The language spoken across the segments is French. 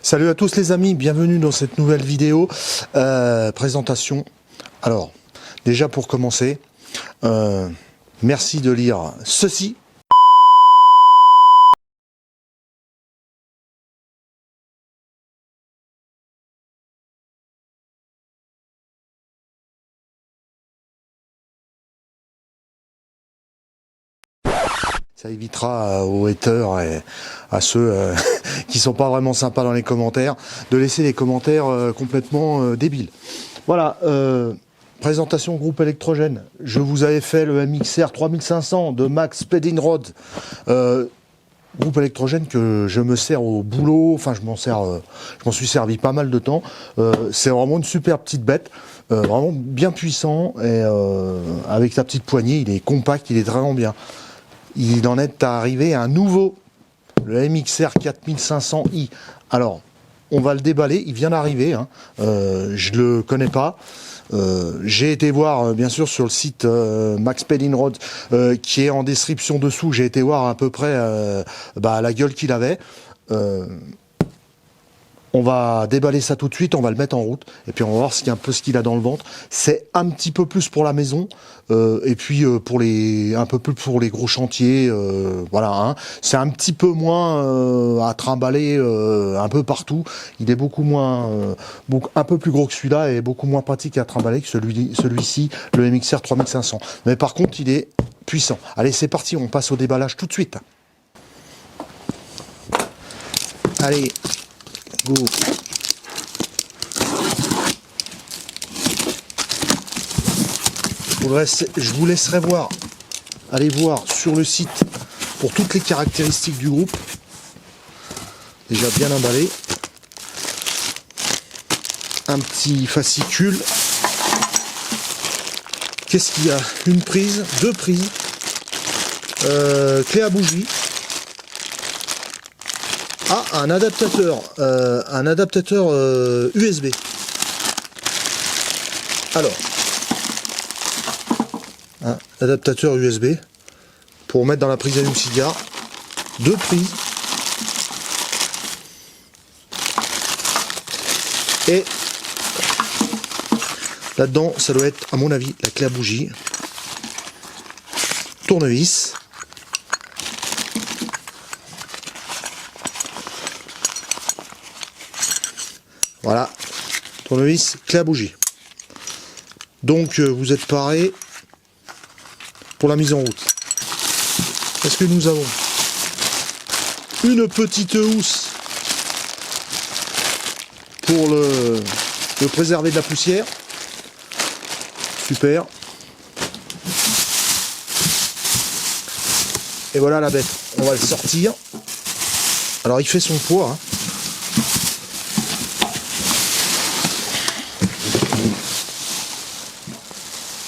Salut à tous les amis, bienvenue dans cette nouvelle vidéo présentation. Alors, déjà pour commencer, merci de lire ceci. Ça évitera aux haters et à ceux qui sont pas vraiment sympas dans les commentaires de laisser des commentaires complètement débiles. Voilà, présentation groupe électrogène. Je vous avais fait le MXR 3500 de Max Speed Rod. Groupe électrogène que je me sers au boulot, enfin je m'en suis servi pas mal de temps. C'est vraiment une super petite bête, vraiment bien puissant et avec la petite poignée, il est compact, il est vraiment bien. Il en est arrivé à un nouveau, le MXR 4500i. Alors, on va le déballer, il vient d'arriver, hein. Je le connais pas. J'ai été voir, bien sûr, sur le site Max Speed Rod, qui est en description dessous. J'ai été voir à peu près la gueule qu'il avait. On va déballer ça tout de suite, on va le mettre en route, et puis on va voir un peu ce qu'il a dans le ventre. C'est un petit peu plus pour la maison, et puis un peu plus pour les gros chantiers, voilà. Hein. C'est un petit peu moins à trimballer un peu partout. Il est beaucoup moins, un peu plus gros que celui-là et beaucoup moins pratique à trimballer que celui-ci, le MXR 3500. Mais par contre, il est puissant. Allez, c'est parti, on passe au déballage tout de suite. Allez. Go. Je vous laisserai voir, allez voir sur le site pour toutes les caractéristiques du groupe. Déjà bien emballé. Un petit fascicule. Qu'est-ce qu'il y a? Une prise, deux prises, clé à bougie. Ah, un adaptateur USB. Alors, un adaptateur USB pour mettre dans la prise allume-cigare. Deux prises. Et là-dedans, ça doit être, à mon avis, la clé à bougie. Tournevis. Voilà, tournevis, clé à bougie. Donc vous êtes parés pour la mise en route. Est-ce que nous avons une petite housse pour le préserver de la poussière? Super. Et voilà la bête. On va le sortir. Alors il fait son poids. Hein.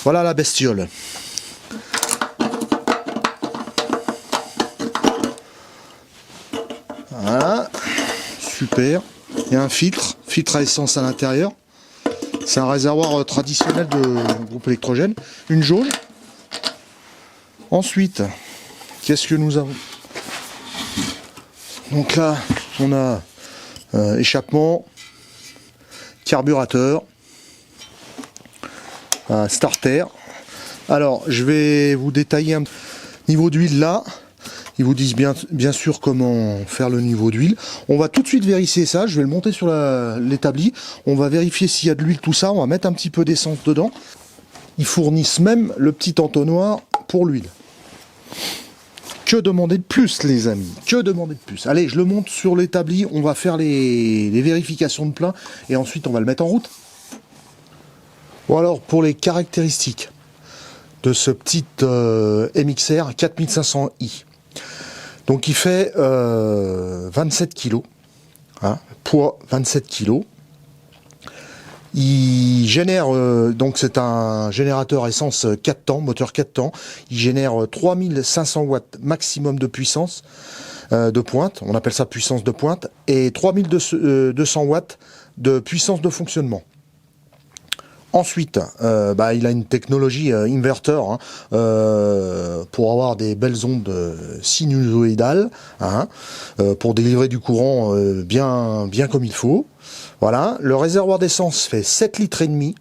Voilà la bestiole. Voilà, super. Il y a un filtre à essence à l'intérieur. C'est un réservoir traditionnel de groupe électrogène. Une jauge. Ensuite, qu'est-ce que nous avons? Donc là, on a échappement, carburateur. Un starter. Alors je vais vous détailler un niveau d'huile là. Ils vous disent bien sûr comment faire le niveau d'huile. On va tout de suite vérifier ça. Je vais le monter sur l'établi. On va vérifier s'il y a de l'huile, tout ça. On va mettre un petit peu d'essence dedans. Ils fournissent même le petit entonnoir pour l'huile. Que demander de plus, les amis? Que demander de plus? Allez, je le monte sur l'établi. On va faire les vérifications de plein et ensuite on va le mettre en route. Bon alors, pour les caractéristiques de ce petit MXR 4500i. Donc il fait 27 kg, hein, poids 27 kg. Il génère, donc c'est un générateur essence 4 temps, moteur 4 temps. Il génère 3500 watts maximum de puissance de pointe, on appelle ça puissance de pointe, et 3200 watts de puissance de fonctionnement. Ensuite, il a une technologie inverteur, hein, pour avoir des belles ondes sinusoïdales, hein, pour délivrer du courant bien comme il faut. Voilà, le réservoir d'essence fait 7 litres et demi.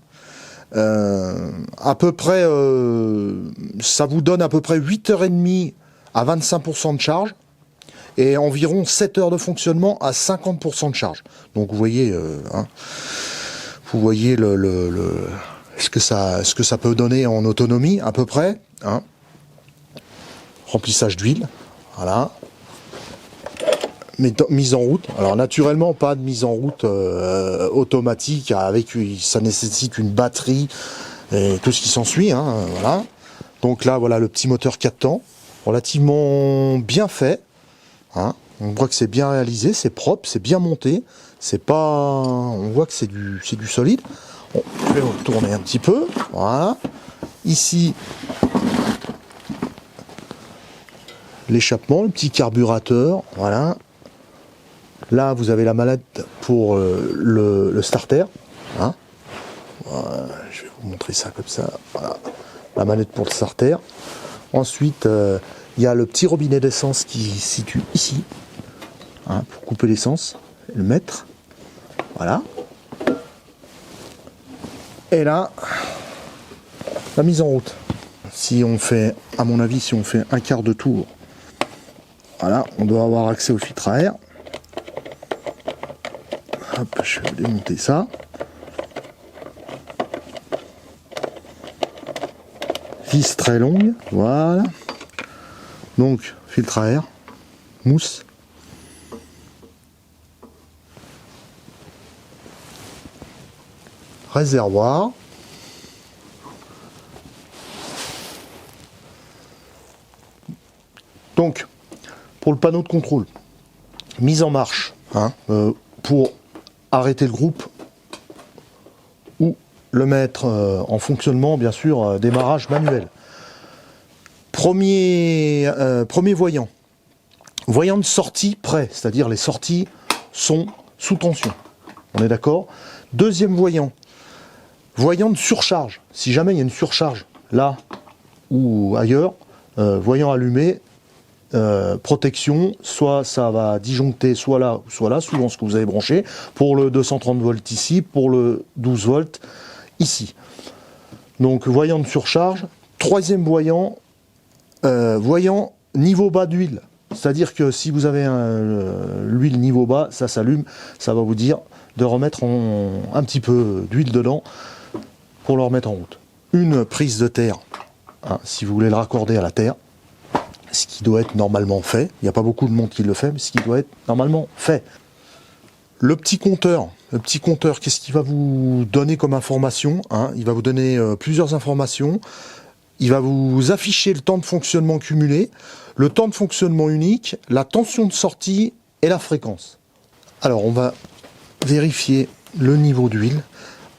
À peu près, ça vous donne à peu près 8h30 à 25% de charge et environ 7 heures de fonctionnement à 50% de charge. Donc vous voyez, hein, vous voyez ce que ça peut donner en autonomie à peu près, hein. Remplissage d'huile, voilà. Mais mise en route. Alors naturellement pas de mise en route automatique ça nécessite une batterie et tout ce qui s'ensuit, hein, voilà. Donc là voilà le petit moteur 4 temps, relativement bien fait, hein. On voit que c'est bien réalisé, c'est propre, c'est bien monté, c'est pas, on voit que c'est du solide. Bon, je vais tourner un petit peu, voilà. Ici l'échappement, le petit carburateur, voilà. Là, vous avez la manette pour le starter. Hein, voilà, je vais vous montrer ça comme ça. Voilà, la manette pour le starter. Ensuite, il y a le petit robinet d'essence qui se situe ici, hein, pour couper l'essence et le mettre. Voilà. Et là, la mise en route. Si on fait, à mon avis, si on fait un quart de tour, voilà, on doit avoir accès au filtre à air. Hop, je vais démonter ça. Vis très longue, voilà. Donc, filtre à air, mousse. Réservoir. Donc, pour le panneau de contrôle, mise en marche, hein, pour arrêter le groupe ou le mettre en fonctionnement, bien sûr, démarrage manuel. Premier voyant. Voyant de sortie prêt, c'est-à-dire les sorties sont sous tension. On est d'accord? Deuxième voyant. Voyant de surcharge. Si jamais il y a une surcharge là ou ailleurs, voyant allumé, protection, soit ça va disjoncter soit là, suivant ce que vous avez branché, pour le 230 volts ici, pour le 12 volts ici. Donc voyant de surcharge. Troisième voyant, voyant niveau bas d'huile. C'est-à-dire que si vous avez l'huile niveau bas, ça s'allume, ça va vous dire de remettre un petit peu d'huile dedans pour le remettre en route. Une prise de terre, hein, si vous voulez le raccorder à la terre, ce qui doit être normalement fait. Il n'y a pas beaucoup de monde qui le fait, mais ce qui doit être normalement fait. Le petit compteur, qu'est-ce qu'il va vous donner comme information, hein? Il va vous donner plusieurs informations. Il va vous afficher le temps de fonctionnement cumulé, le temps de fonctionnement unique, la tension de sortie et la fréquence. Alors on va vérifier le niveau d'huile.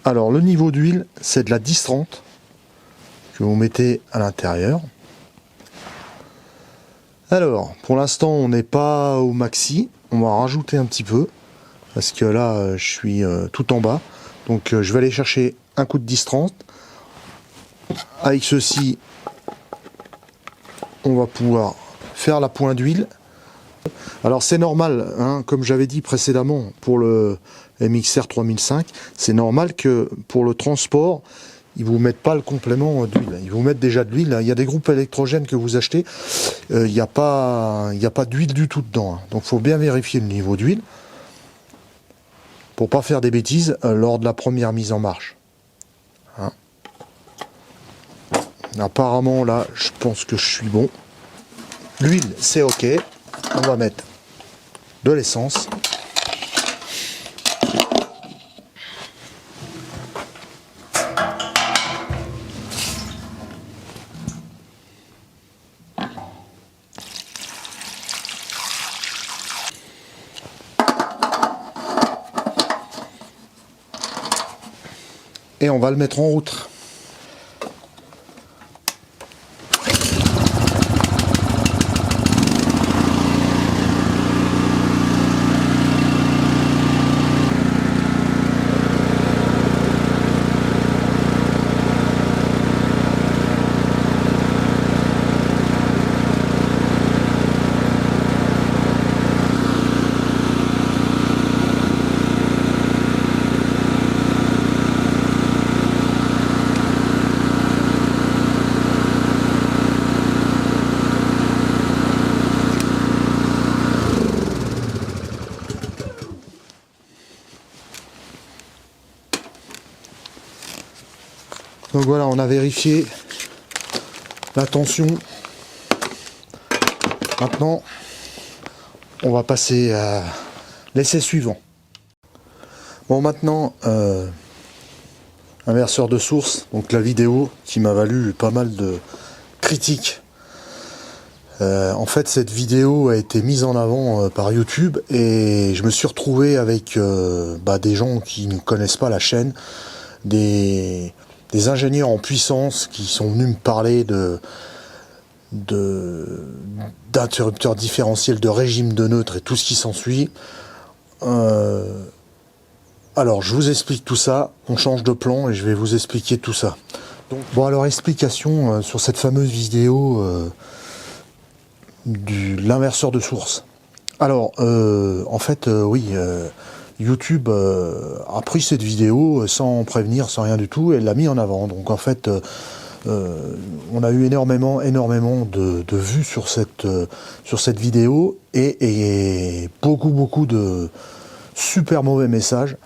Alors le niveau d'huile, c'est de la 10-30 que vous mettez à l'intérieur. Alors, pour l'instant, on n'est pas au maxi. On va rajouter un petit peu, parce que là, je suis tout en bas. Donc, je vais aller chercher un coup de 10-30. Avec ceci, on va pouvoir faire la pointe d'huile. Alors, c'est normal, hein, comme j'avais dit précédemment, pour le MXR 3005, c'est normal que pour le transport, ils vous mettent pas le complément d'huile. Ils vous mettent déjà de l'huile. Il y a des groupes électrogènes que vous achetez, il n'y a pas d'huile du tout dedans, hein. Donc il faut bien vérifier le niveau d'huile pour pas faire des bêtises lors de la première mise en marche, hein. Apparemment là, je pense que je suis bon. L'huile, c'est ok. On va mettre de l'essence. Et on va le mettre en route. Donc voilà, on a vérifié la tension. Maintenant, on va passer à l'essai suivant. Bon, maintenant, inverseur de source, donc la vidéo qui m'a valu pas mal de critiques. En fait, cette vidéo a été mise en avant par YouTube et je me suis retrouvé avec des gens qui ne connaissent pas la chaîne, des ingénieurs en puissance qui sont venus me parler d'interrupteurs différentiels, de régime de neutre et tout ce qui s'ensuit. Alors, je vous explique tout ça, on change de plan et je vais vous expliquer tout ça. Donc, bon, alors, explication sur cette fameuse vidéo de l'inverseur de source. Alors, en fait, oui, YouTube a pris cette vidéo sans prévenir, sans rien du tout, et l'a mis en avant. Donc, en fait, on a eu énormément de vues sur cette vidéo et beaucoup de super mauvais messages.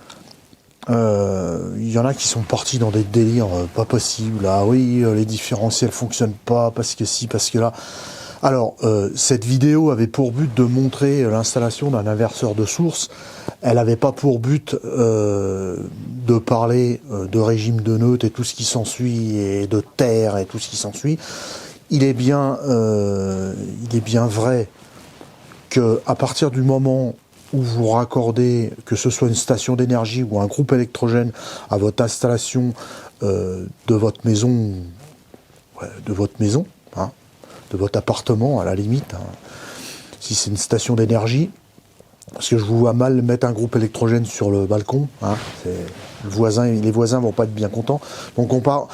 Il y en a qui sont partis dans des délires pas possibles. Ah oui, les différentiels fonctionnent pas parce que si, parce que là. Alors, cette vidéo avait pour but de montrer l'installation d'un inverseur de source. Elle n'avait pas pour but de parler de régime de neutre et tout ce qui s'ensuit, et de terre et tout ce qui s'ensuit. Il est bien vrai que à partir du moment où vous raccordez, que ce soit une station d'énergie ou un groupe électrogène à votre installation de votre maison, hein, de votre appartement à la limite, hein, si c'est une station d'énergie, parce que je vous vois mal mettre un groupe électrogène sur le balcon, hein, les voisins vont pas être bien contents. Donc on part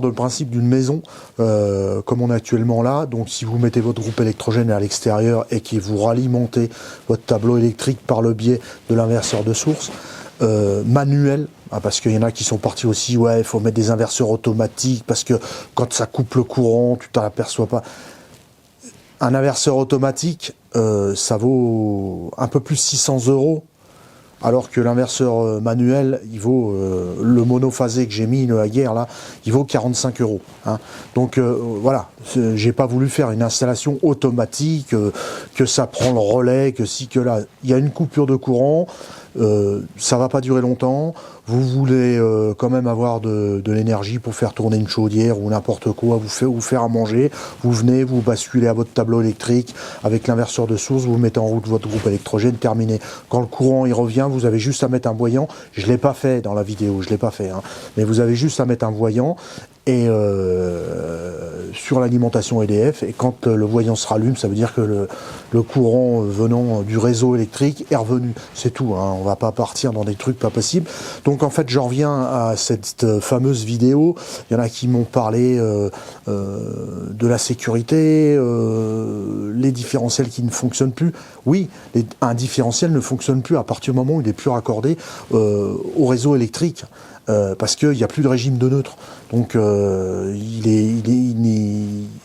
de le principe d'une maison comme on est actuellement là. Donc si vous mettez votre groupe électrogène à l'extérieur et que vous ralimentez votre tableau électrique par le biais de l'inverseur de source manuel, parce qu'il y en a qui sont partis aussi, ouais, il faut mettre des inverseurs automatiques parce que quand ça coupe le courant, tu t'en aperçois pas. Un inverseur automatique, ça vaut un peu plus de 600 €, alors que l'inverseur manuel, il vaut, le monophasé que j'ai mis, le Haguer, là, il vaut 45 €. Hein. Donc voilà, j'ai pas voulu faire une installation automatique, que ça prend le relais, que si, que là. Il y a une coupure de courant, ça va pas durer longtemps. Vous voulez quand même avoir de l'énergie pour faire tourner une chaudière ou n'importe quoi, vous faire à manger. Vous venez, vous basculez à votre tableau électrique avec l'inverseur de source, vous mettez en route votre groupe électrogène, terminé. Quand le courant il revient, vous avez juste à mettre un voyant. Je l'ai pas fait dans la vidéo, je l'ai pas fait, hein. Mais vous avez juste à mettre un voyant et sur l'alimentation EDF, et quand le voyant se rallume, ça veut dire que le courant venant du réseau électrique est revenu. C'est tout, hein. On va pas partir dans des trucs pas possibles. Donc en fait, j'en reviens à cette fameuse vidéo. Il y en a qui m'ont parlé de la sécurité, les différentiels qui ne fonctionnent plus. Oui, un différentiel ne fonctionne plus à partir du moment où il est plus raccordé au réseau électrique. Parce qu'il n'y a plus de régime de neutre. Donc il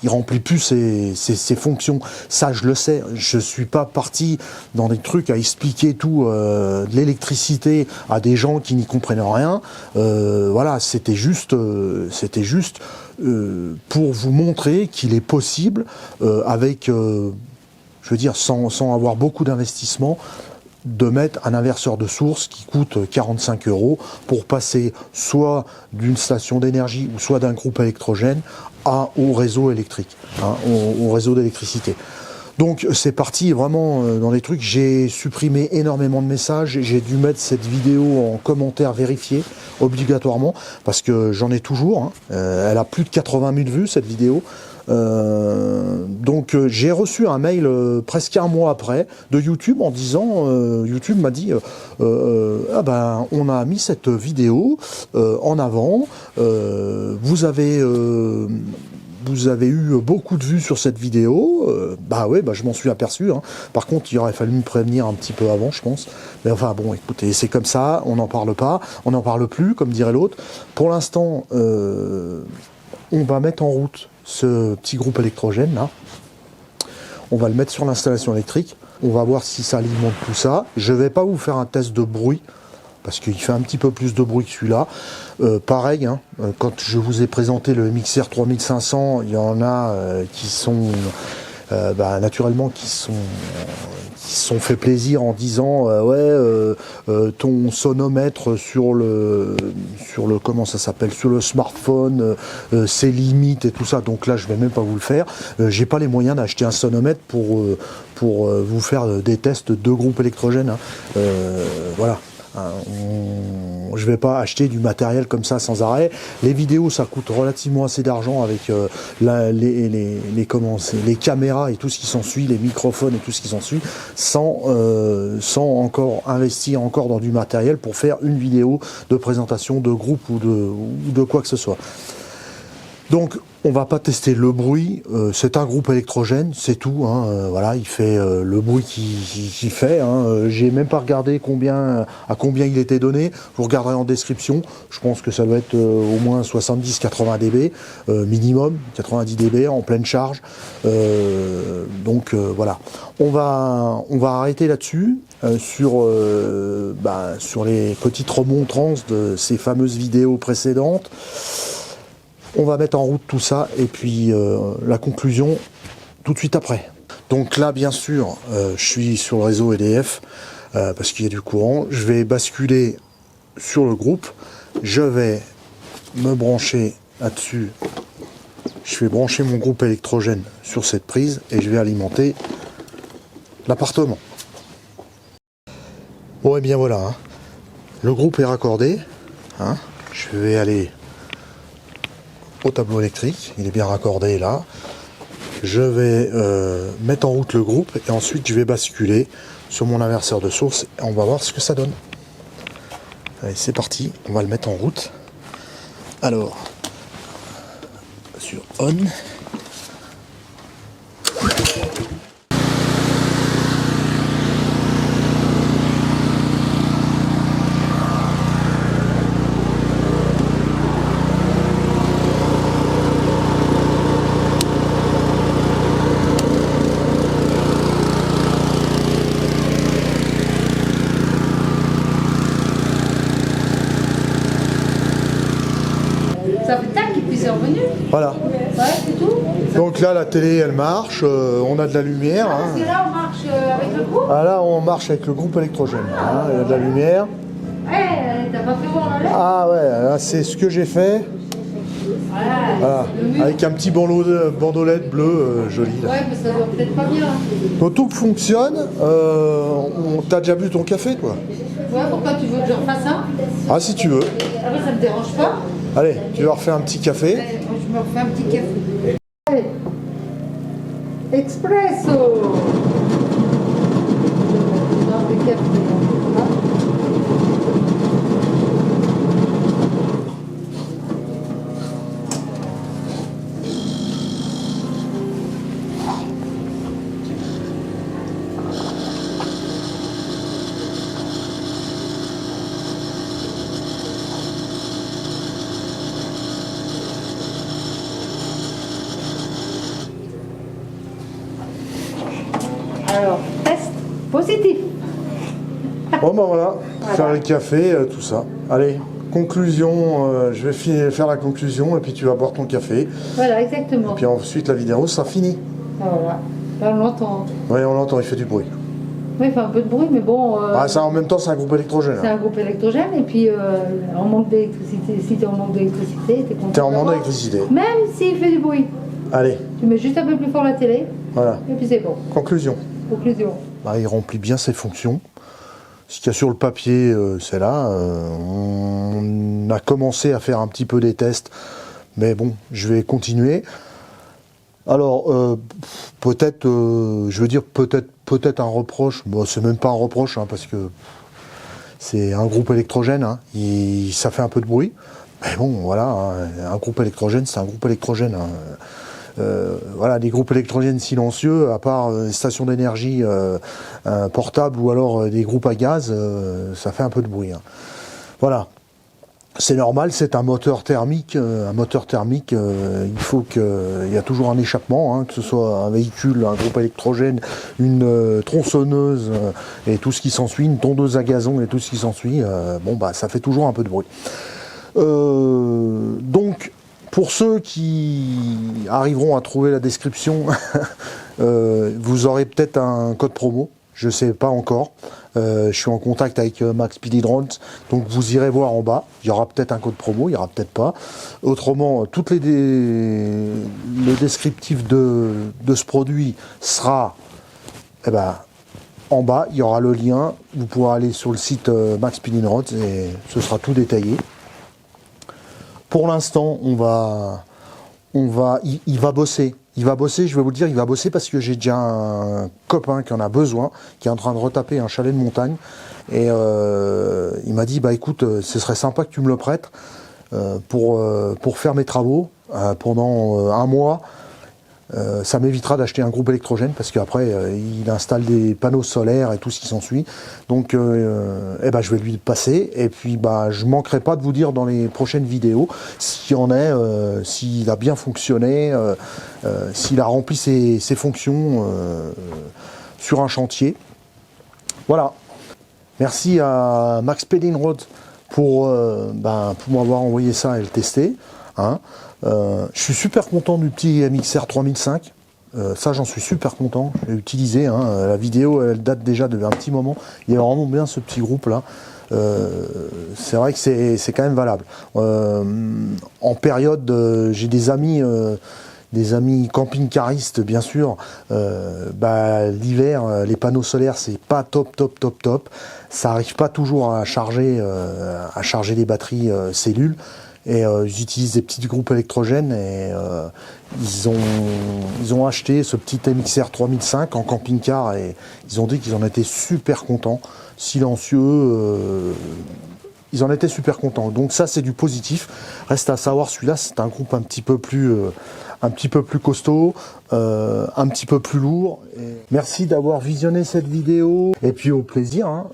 remplit plus ses fonctions. Ça, je le sais. Je suis pas parti dans des trucs à expliquer tout de l'électricité à des gens qui n'y comprennent rien. Voilà, c'était juste pour vous montrer qu'il est possible avec, je veux dire, sans avoir beaucoup d'investissement, de mettre un inverseur de source qui coûte 45 € pour passer soit d'une station d'énergie ou soit d'un groupe électrogène au réseau électrique, hein, au réseau d'électricité. Donc c'est parti vraiment dans des trucs. J'ai supprimé énormément de messages, j'ai dû mettre cette vidéo en commentaire vérifié obligatoirement parce que j'en ai toujours, hein. Elle a plus de 80 000 vues cette vidéo. Donc j'ai reçu un mail presque un mois après de YouTube en disant, YouTube m'a dit ah ben on a mis cette vidéo en avant, vous avez eu beaucoup de vues sur cette vidéo. Bah ouais, bah je m'en suis aperçu, hein. Par contre il aurait fallu me prévenir un petit peu avant, je pense, mais enfin bon, écoutez, c'est comme ça, on n'en parle pas, on n'en parle plus comme dirait l'autre. Pour l'instant on va mettre en route ce petit groupe électrogène là, on va le mettre sur l'installation électrique, on va voir si ça alimente tout ça. Je vais pas vous faire un test de bruit parce qu'il fait un petit peu plus de bruit que celui-là. Pareil, hein, quand je vous ai présenté le mixer 3500, il y en a qui sont naturellement qui se sont fait plaisir en disant ton sonomètre sur le comment ça s'appelle, sur le smartphone, c'est limite et tout ça. Donc là je vais même pas vous le faire. J'ai pas les moyens d'acheter un sonomètre pour vous faire des tests de groupes électrogènes, hein. Voilà. Je vais pas acheter du matériel comme ça sans arrêt. Les vidéos, ça coûte relativement assez d'argent avec les caméras et tout ce qui s'ensuit, les microphones et tout ce qui s'ensuit, sans encore investir encore dans du matériel pour faire une vidéo de présentation de groupe ou de quoi que ce soit. Donc on va pas tester le bruit, c'est un groupe électrogène, c'est tout, hein, voilà, il fait le bruit qu'il fait, hein, j'ai même pas regardé à combien il était donné, vous regarderez en description, je pense que ça doit être au moins 70-80 dB, minimum, 90 dB en pleine charge, voilà, on va arrêter là-dessus, sur les petites remontrances de ces fameuses vidéos précédentes. On va mettre en route tout ça et puis la conclusion tout de suite après. Donc là, bien sûr, je suis sur le réseau EDF parce qu'il y a du courant. Je vais basculer sur le groupe. Je vais me brancher là-dessus. Je vais brancher mon groupe électrogène sur cette prise et je vais alimenter l'appartement. Bon, et bien voilà. Hein. Le groupe est raccordé. Hein. Je vais aller au tableau électrique, il est bien raccordé là. Je vais mettre en route le groupe et ensuite je vais basculer sur mon inverseur de source et on va voir ce que ça donne. Allez, c'est parti, on va le mettre en route. Alors, sur on. Ça fait tac et puis c'est revenu. Voilà. Ouais, c'est tout. Donc là, la télé, elle marche, on a de la lumière. Ah, Hein. parce que là, on marche avec le groupe. Ah, là, on marche avec le groupe électrogène. Hein. Il y a de la lumière. T'as pas fait voir la lettre. Ah ouais, là, c'est ce que j'ai fait. Voilà. Avec un petit bandeau LED bleu joli. Là. Ouais, mais ça doit peut-être pas bien. Donc tout fonctionne. T'as déjà bu ton café, toi? Ouais, pourquoi tu veux que je refasse ça? Ah, si tu veux. Ah ouais, ça me dérange pas. Allez, tu vas refaire un petit café. Moi, je me refais un petit café. Allez. Expresso. Dans le café. Alors, test positif. Bon ben voilà, faire le café, tout ça. Allez, conclusion, je vais faire la conclusion et puis tu vas boire ton café. Voilà, exactement. Et puis ensuite la vidéo sera finie. Voilà. Là, on l'entend. Oui, on l'entend, il fait du bruit. Oui, il fait un peu de bruit, mais bon. Ça, en même temps, c'est un groupe électrogène. C'est un groupe électrogène et puis en manque d'électricité. Si tu es en manque d'électricité, tu es content. T'es en manque d'électricité. Même s'il fait du bruit. Allez. Tu mets juste un peu plus fort la télé. Voilà. Et puis c'est bon. Conclusion. Conclusion. Bah, il remplit bien ses fonctions. Ce qu'il y a sur le papier, c'est là. On a commencé à faire un petit peu des tests, mais bon, je vais continuer. Alors, peut-être, je veux dire, peut-être un reproche. Bon, c'est même pas un reproche, hein, parce que c'est un groupe électrogène. Hein, ça fait un peu de bruit. Mais bon, voilà, hein, un groupe électrogène, c'est un groupe électrogène. Hein. Voilà, des groupes électrogènes silencieux, à part les stations d'énergie portables ou alors des groupes à gaz, ça fait un peu de bruit. Hein. Voilà. C'est normal, c'est un moteur thermique. Il faut il y a toujours un échappement, hein, que ce soit un véhicule, un groupe électrogène, une tronçonneuse et tout ce qui s'ensuit, une tondeuse à gazon et tout ce qui s'ensuit. Bon, bah, ça fait toujours un peu de bruit. Donc, pour ceux qui arriveront à trouver la description, vous aurez peut-être un code promo. Je ne sais pas encore. Je suis en contact avec Max Speedy Drones, donc vous irez voir en bas. Il y aura peut-être un code promo, il y aura peut-être pas. Autrement, le descriptif de ce produit sera en bas. Il y aura le lien. Vous pourrez aller sur le site Max Speedy Drones et ce sera tout détaillé. Pour l'instant, il va bosser. Il va bosser, je vais vous le dire, il va bosser parce que j'ai déjà un copain qui en a besoin, qui est en train de retaper un chalet de montagne. Et il m'a dit, bah écoute, ce serait sympa que tu me le prêtes pour faire mes travaux pendant un mois. Ça m'évitera d'acheter un groupe électrogène parce qu'après il installe des panneaux solaires et tout ce qui s'ensuit. Donc je vais lui passer et puis je manquerai pas de vous dire dans les prochaines vidéos s'il y en est, s'il a bien fonctionné, s'il a rempli ses fonctions sur un chantier. Voilà. Merci à Max Speedy Drones pour m'avoir envoyé ça et le tester. Hein. Je suis super content du petit MXR 3005. Ça, j'en suis super content. Je l'ai utilisé. Hein. La vidéo, elle date déjà d'un petit moment. Il y a vraiment bien ce petit groupe là. C'est vrai que c'est quand même valable. En période, j'ai des amis camping-caristes, bien sûr. L'hiver, les panneaux solaires, c'est pas top. Ça arrive pas toujours à charger les batteries cellules. Et ils utilisent des petits groupes électrogènes et ils ont acheté ce petit MXR 3005 en camping-car et ils ont dit qu'ils en étaient super contents, silencieux, ils en étaient super contents. Donc ça c'est du positif. Reste à savoir, celui-là c'est un groupe un petit peu plus costaud, un petit peu plus lourd. Et merci d'avoir visionné cette vidéo et puis au plaisir. Hein.